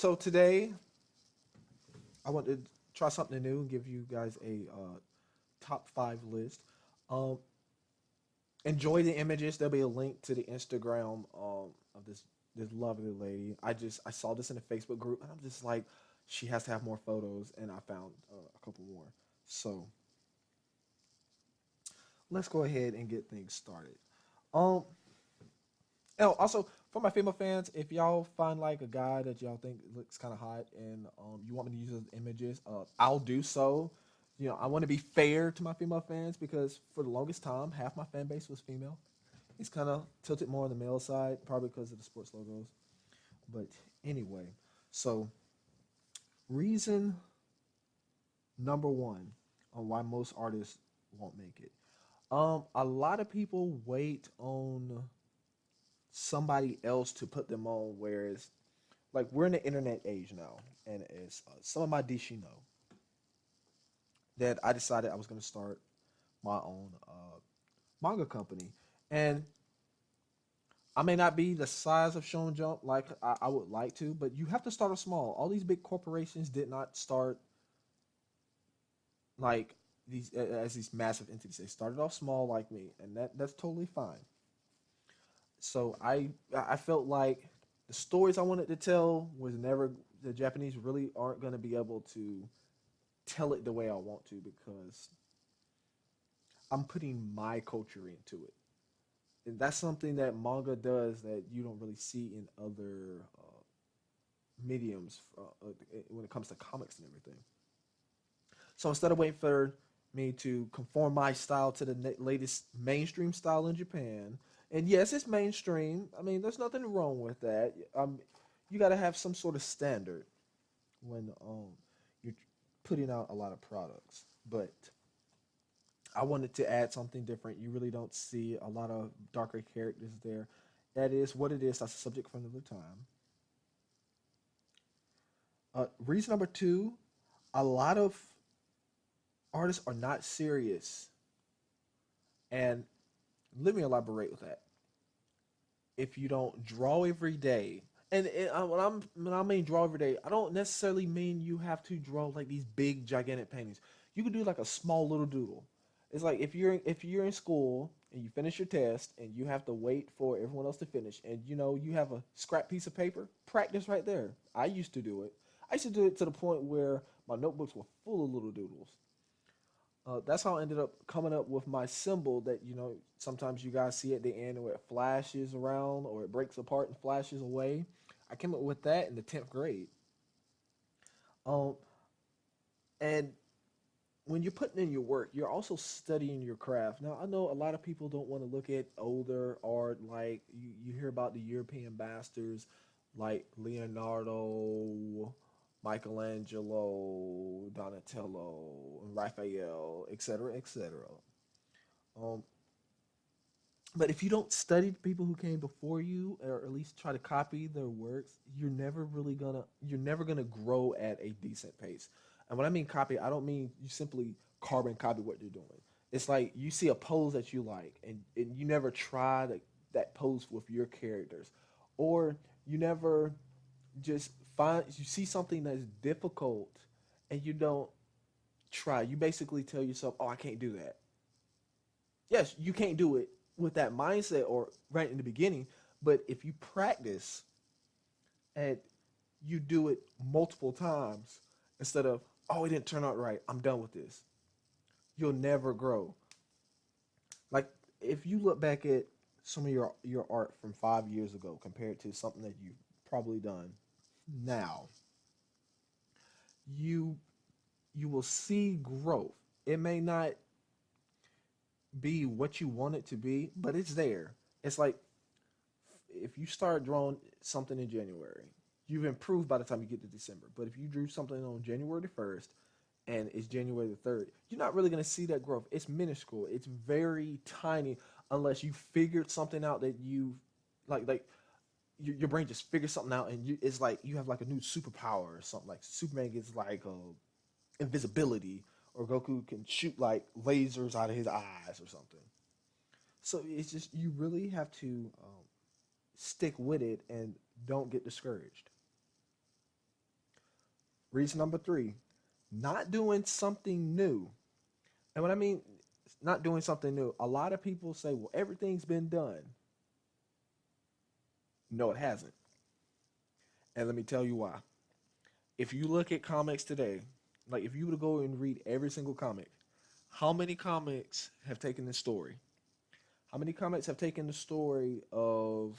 So today I want to try something new and give you guys a top five list. Um, Enjoy the images. There'll be a link to the Instagram of this lovely lady. I saw this in a Facebook group and I'm just like, she has to have more photos, and I found a couple more. So let's go ahead and get things started. Um, Oh, also for my female fans, if y'all find like a guy that y'all think looks kind of hot and you want me to use those images, I'll do so. I want to be fair to my female fans because for the longest time, half my fan base was female. It's kind of tilted more on the male side, probably because of the sports logos. But anyway, so reason number one on why most artists won't make it. A lot of people wait on somebody else to put them on, whereas like we're in the internet age now, and it's some of my dish that I decided I was going to start my own manga company, and I may not be the size of Shonen Jump like I would like to, but you have to start off small. All these big corporations did not start like these as these massive entities. They started off small like me, and that's totally fine. So I felt like the stories I wanted to tell was never the Japanese really aren't going to be able to tell it the way I want to because I'm putting my culture into it. And that's something that manga does that you don't really see in other mediums when it comes to comics and everything. So instead of waiting for me to conform my style to the latest mainstream style in Japan, and yes, it's mainstream. I mean, there's nothing wrong with that. You got to have some sort of standard when you're putting out a lot of products. But I wanted to add something different. You really don't see a lot of darker characters there. That is what it is. That's a subject for another time. Reason number two, a lot of artists are not serious. And let me elaborate with that. If you don't draw every day, and when I mean draw every day, I don't necessarily mean you have to draw like these big gigantic paintings. You can do like a small little doodle. It's like if you're in school and you finish your test and you have to wait for everyone else to finish, and you have a scrap piece of paper, practice right there. I used to do it. I used to do it to the point where my notebooks were full of little doodles. That's how I ended up coming up with my symbol that sometimes you guys see at the end where it flashes around or it breaks apart and flashes away. I came up with that in the 10th grade. Um, and when you're putting in your work, you're also studying your craft. Now, I know a lot of people don't want to look at older art, like you hear about the European masters like Leonardo, Michelangelo, Donatello, Raphael, etc., etc. Um, but if you don't study the people who came before you, or at least try to copy their works, you're never gonna grow at a decent pace. And when I mean copy, I don't mean you simply carbon copy what they're doing. It's like you see a pose that you like, and you never try that pose with your characters, or you never just you see something that's difficult, and you don't try. You basically tell yourself, "Oh, I can't do that." Yes, you can't do it with that mindset or right in the beginning, but if you practice and you do it multiple times instead of, oh, it didn't turn out right, I'm done with this, you'll never grow. Like if you look back at some of your art from 5 years ago compared to something that you've probably done now, you you will see growth. It may not be what you want it to be, but it's there. It's like if you start drawing something in January, you've improved by the time you get to December. But if you drew something on January the 1st and it's January the 3rd, you're not really going to see that growth. It's minuscule. It's very tiny unless you figured something out that you like your brain just figures something out and it's like you have like a new superpower or something. Like Superman gets like invisibility, or Goku can shoot like lasers out of his eyes or something. So it's just you really have to stick with it and don't get discouraged. Reason number three, not doing something new. And what I mean, not doing something new, a lot of people say, well, everything's been done. No, it hasn't. And let me tell you why. If you look at comics today, like if you were to go and read every single comic, how many comics have taken this story? How many comics have taken the story of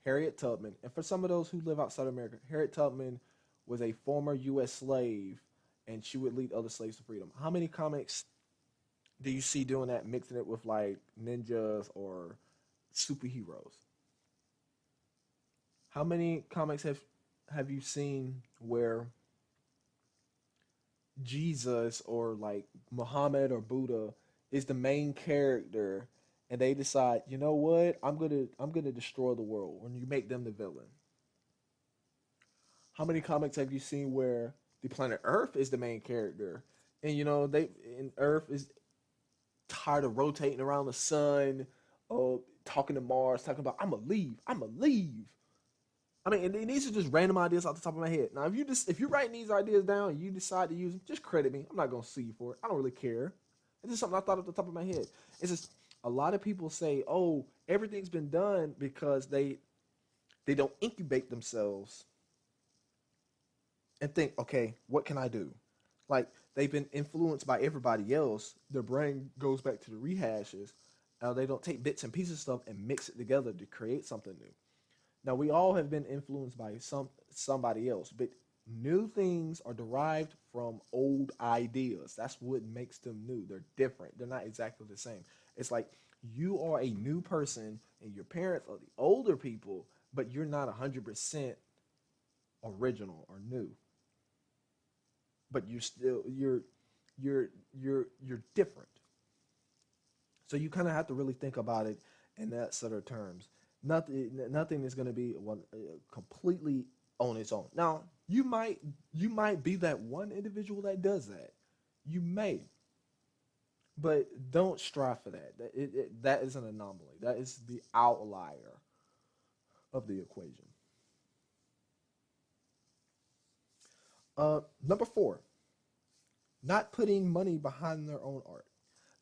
Harriet Tubman? And for some of those who live outside of America, Harriet Tubman was a former U.S. slave, and she would lead other slaves to freedom. How many comics do you see doing that, mixing it with like ninjas or superheroes? How many comics have you seen where Jesus or like Muhammad or Buddha is the main character, and they decide, you know what, I'm gonna destroy the world when you make them the villain? How many comics have you seen where the planet Earth is the main character, and they and Earth is tired of rotating around the sun, talking to Mars, talking about I'm gonna leave. I mean, and these are just random ideas off the top of my head. Now, if you're writing these ideas down and you decide to use them, just credit me. I'm not gonna sue you for it. I don't really care. It's just something I thought off the top of my head. It's just a lot of people say, "Oh, everything's been done," because they don't incubate themselves and think, "Okay, what can I do?" Like they've been influenced by everybody else. Their brain goes back to the rehashes. They don't take bits and pieces of stuff and mix it together to create something new. Now we all have been influenced by somebody else, but new things are derived from old ideas. That's what makes them new. They're different. They're not exactly the same. It's like you are a new person and your parents are the older people, but you're not 100% original or new. But you're different. So you kind of have to really think about it in that sort of terms. Nothing is going to be completely on its own. Now, you might be that one individual that does that. You may, but don't strive for that. That is an anomaly. That is the outlier of the equation. Number four, not putting money behind their own art.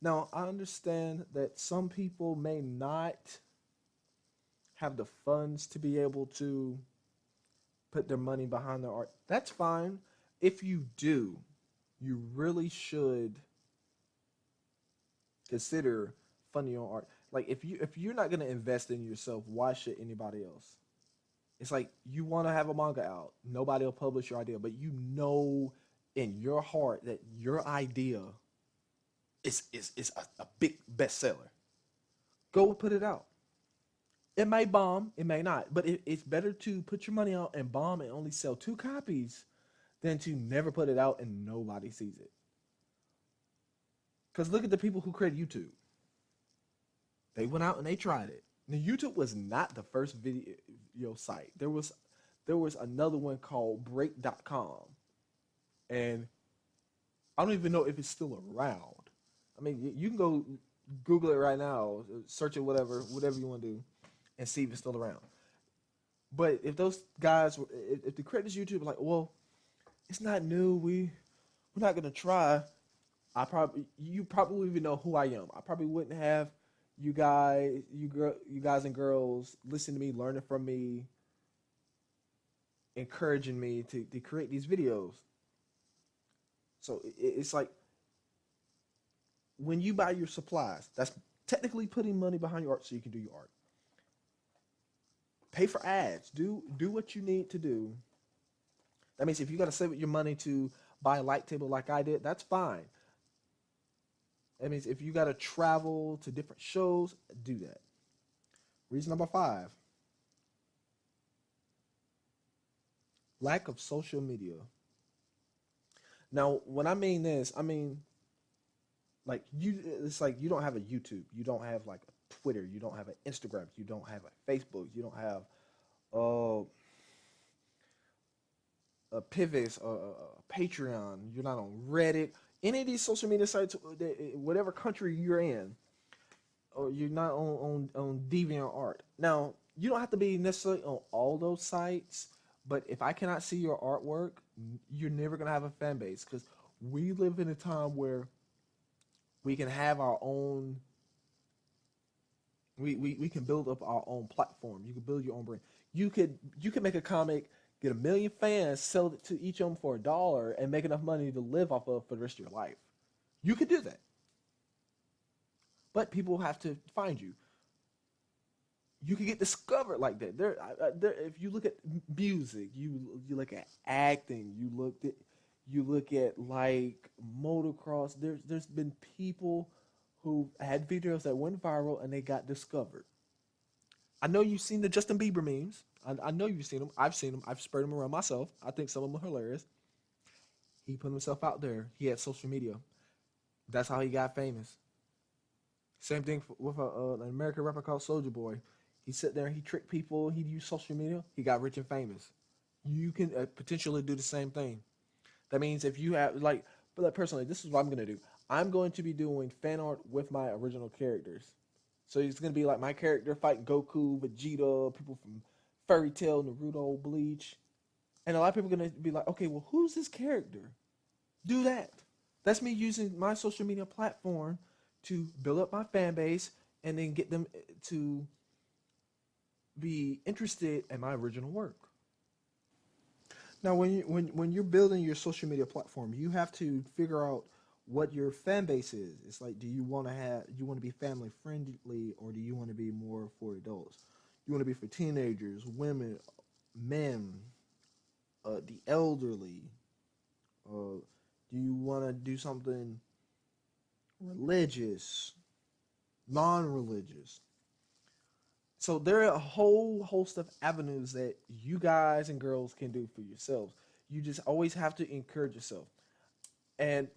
Now, I understand that some people may not have the funds to be able to put their money behind their art. That's fine. If you do, you really should consider funding your art. Like if you're not gonna invest in yourself, why should anybody else? It's like you want to have a manga out. Nobody will publish your idea, but you know in your heart that your idea is a big bestseller. Go put it out. It may bomb, it may not, but it's better to put your money out and bomb and only sell two copies than to never put it out and nobody sees it. Because look at the people who created YouTube. They went out and they tried it. Now, YouTube was not the first video site. There was another one called Break.com, and I don't even know if it's still around. I mean, you can go Google it right now, search it, whatever you want to do, and see if it's still around. But if those guys, if the creators of YouTube are like, well, it's not new, we're not gonna try. You probably even know who I am. I probably wouldn't have you guys and girls listen to me, learning from me, encouraging me to create these videos. So it's like when you buy your supplies, that's technically putting money behind your art so you can do your art. Pay for ads. Do what you need to do. That means if you got to save your money to buy a light table like I did, that's fine. That means if you got to travel to different shows, do that. Reason number five, lack of social media. Now, when I mean this, I mean like it's like you don't have a YouTube, you don't have like a Twitter, you don't have an Instagram, you don't have a Facebook, you don't have uh, a Pivot, a Patreon, you're not on Reddit, any of these social media sites, whatever country you're in, or you're not on DeviantArt. Now, you don't have to be necessarily on all those sites, but if I cannot see your artwork, You're never gonna have a fan base because we live in a time where we can have our own. We can build up our own platform. You can build your own brand. You could make a comic, get 1 million fans, sell it to each of them for $1, and make enough money to live off of for the rest of your life. You could do that, but people have to find you. You can get discovered like that. If you look at music, you look at acting, you look at like motocross. There's been people who had videos that went viral and they got discovered. I know you've seen the Justin Bieber memes. I know you've seen them. I've seen them. I've spread them around myself. I think some of them are hilarious. He put himself out there. He had social media. That's how he got famous. Same thing with an American rapper called Soldier Boy. He sit there and he tricked people. He used social media. He got rich and famous. You can potentially do the same thing. That means if you have but like personally, this is what I'm gonna do. I'm going to be doing fan art with my original characters. So it's gonna be like my character fighting Goku, Vegeta, people from Fairy Tail, Naruto, Bleach, and a lot of people are gonna be like, okay, well, who's this character? Do that. That's me using my social media platform to build up my fan base and then get them to be interested in my original work. Now, when you're building your social media platform, you have to figure out what your fan base is. It's like, do you want to be family friendly, or do you want to be more for adults? You want to be for teenagers, women, men, the elderly. Do you want to do something religious, non-religious? So there are a whole host of avenues that you guys and girls can do for yourselves. You just always have to encourage yourself. And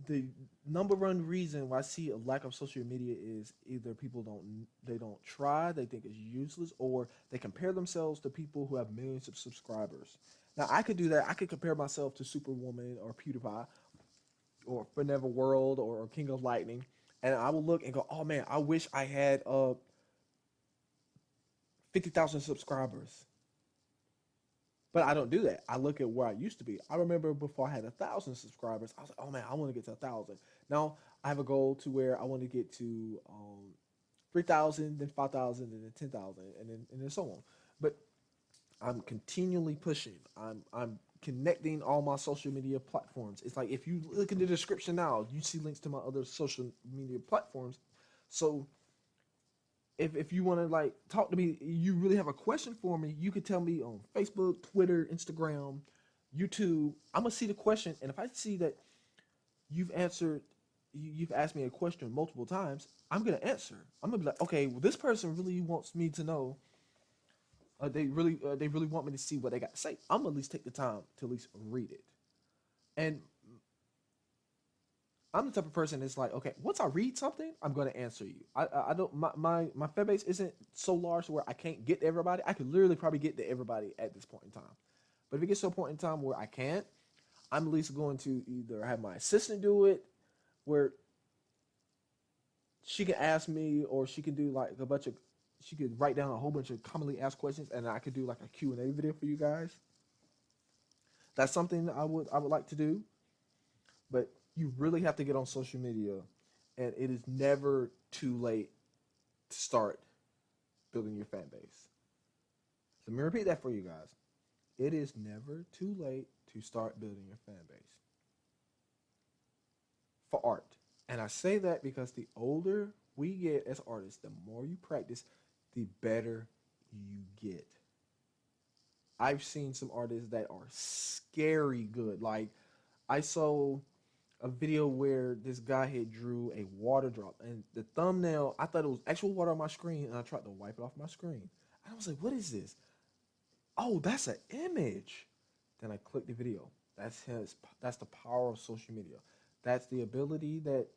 the number one reason why I see a lack of social media is either people don't try, they think it's useless, or they compare themselves to people who have millions of subscribers. Now I could do that. I could compare myself to Superwoman or PewDiePie or Forever World or King of Lightning, and I will look and go, "Oh man, I wish I had 50,000 subscribers." But I don't do that. I look at where I used to be. I remember before I had 1,000 subscribers, I was like, "Oh man, I want to get to 1,000." Now I have a goal to where I want to get to 3,000, then 5,000, and then 10,000, and then so on. But I'm continually pushing. I'm connecting all my social media platforms. It's like if you look in the description now, you see links to my other social media platforms. So if you want to like talk to me, you really have a question for me, you could tell me on Facebook, Twitter, Instagram, YouTube. I'm gonna see the question, and if I see that you've answered, you've asked me a question multiple times, I'm gonna answer. I'm gonna be like, okay, well, this person really wants me to know. They really want me to see what they got to say. I'm gonna at least take the time to at least read it. And I'm the type of person that's like, okay, once I read something, I'm going to answer you. I don't, my fan base isn't so large where I can't get to everybody. I could literally probably get to everybody at this point in time. But if it gets to a point in time where I can't, I'm at least going to either have my assistant do it, where she can ask me, or she can do like she could write down a whole bunch of commonly asked questions, and I could do like a Q&A video for you guys. That's something that I would like to do. But you really have to get on social media, and it is never too late to start building your fan base. So let me repeat that for you guys. It is never too late to start building your fan base for art. And I say that because the older we get as artists, the more you practice, the better you get. I've seen some artists that are scary good. Like I saw a video where this guy had drew a water drop, and the thumbnail, I thought it was actual water on my screen, and I tried to wipe it off my screen. And I was like, what is this? Oh, that's an image. Then I clicked the video. That's the power of social media. That's the ability that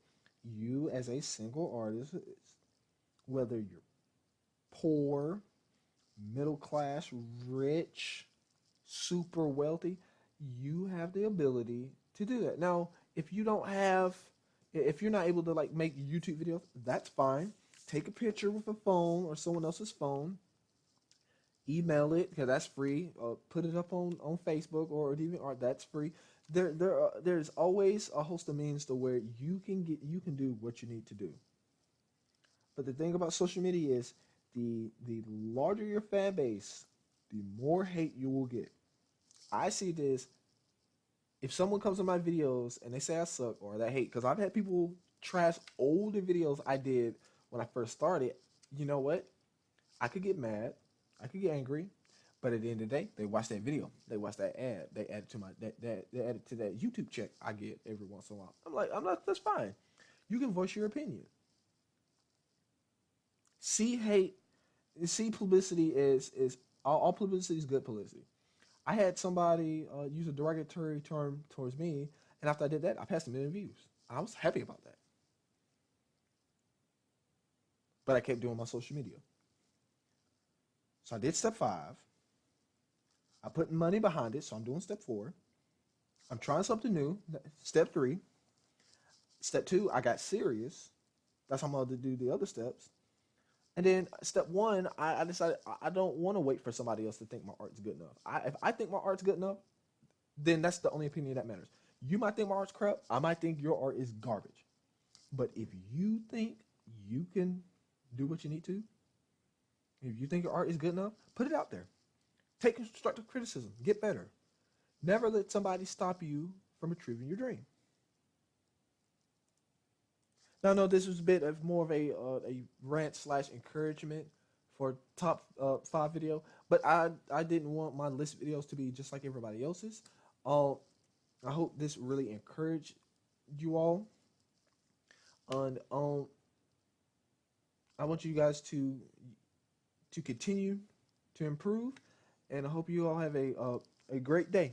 you as a single artist, whether you're poor, middle class, rich, super wealthy, you have the ability to do that. Now, if you don't have, if you're not able to like make YouTube videos, that's fine. Take a picture with a phone or someone else's phone. email it because that's free. Put it up on Facebook or DeviantArt. That's free. There's always a host of means to where you can do what you need to do. But the thing about social media is the larger your fan base, the more hate you will get. I see this if someone comes on my videos and they say I suck or that hate, because I've had people trash older videos I did when I first started. You know what? I could get mad, I could get angry, but at the end of the day, they watch that video, they watch that ad, they add it to my they add it to that YouTube check I get every once in a while. I'm like, I'm not. That's fine. You can voice your opinion. See hate, see publicity is all publicity is good publicity. I had somebody use a derogatory term towards me, and after I did that, I passed 1 million views. I was happy about that, but I kept doing my social media. So I did step 5. I put money behind it, so I'm doing step 4. I'm trying something new. Step 3. Step 2, I got serious. That's how I'm going to do the other steps. And then step 1, I decided I don't want to wait for somebody else to think my art's good enough. If I think my art's good enough, then that's the only opinion that matters. You might think my art's crap. I might think your art is garbage. But if you think you can do what you need to, if you think your art is good enough, put it out there. Take constructive criticism. Get better. Never let somebody stop you from achieving your dream. Now, I know this was a bit of more of a rant slash encouragement for top 5 video, but I didn't want my list videos to be just like everybody else's. Um, I hope this really encouraged you all, and I want you guys to continue to improve, and I hope you all have a great day.